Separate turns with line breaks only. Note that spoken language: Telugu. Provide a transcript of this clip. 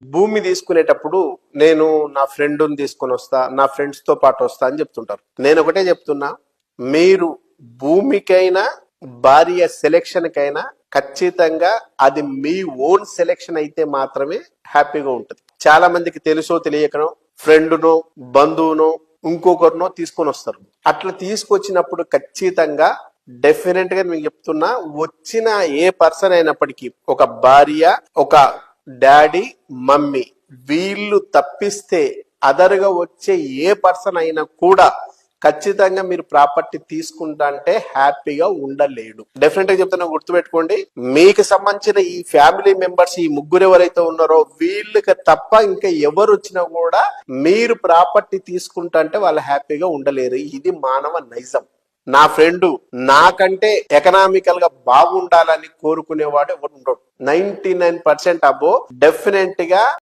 భూమి తీసుకునేటప్పుడు నేను నా ఫ్రెండ్ని తీసుకొని వస్తా, నా ఫ్రెండ్స్ తో పాటు వస్తా అని చెప్తుంటారు. నేను ఒకటే చెప్తున్నా, మీరు భూమికైనా భార్య సెలెక్షన్ కైనా ఖచ్చితంగా అది మీ ఓన్ సెలెక్షన్ అయితే మాత్రమే హ్యాపీగా ఉంటుంది. చాలా మందికి తెలుసో తెలియకనో ఫ్రెండ్నో బంధువునో ఇంకొకరినో తీసుకొని వస్తారు. అట్లా తీసుకొచ్చినప్పుడు ఖచ్చితంగా డెఫినెట్ గా మీకు చెప్తున్నా, వచ్చిన ఏ పర్సన్ అయినప్పటికీ ఒక భార్య, ఒక డాడీ, మమ్మీ వీళ్ళు తప్పిస్తే అదర్గా వచ్చే ఏ పర్సన్ అయినా కూడా ఖచ్చితంగా మీరు ప్రాపర్టీ తీసుకుంటా అంటే హ్యాపీగా ఉండలేడు. డెఫినెట్ గా చెప్తున్నా, గుర్తుపెట్టుకోండి. మీకు సంబంధించిన ఈ ఫ్యామిలీ మెంబర్స్, ఈ ముగ్గురు ఎవరైతే ఉన్నారో వీళ్ళకి తప్ప ఇంకా ఎవరు వచ్చినా కూడా మీరు ప్రాపర్టీ తీసుకుంటా అంటే వాళ్ళు హ్యాపీగా ఉండలేరు. ఇది మానవ నైజం. నా ఫ్రెండ్ నాకంటే ఎకనామికల్ గా బాగుండాలని కోరుకునేవాడు ఎవరు ఉండడు. 99% అబో డెఫినెట్ గా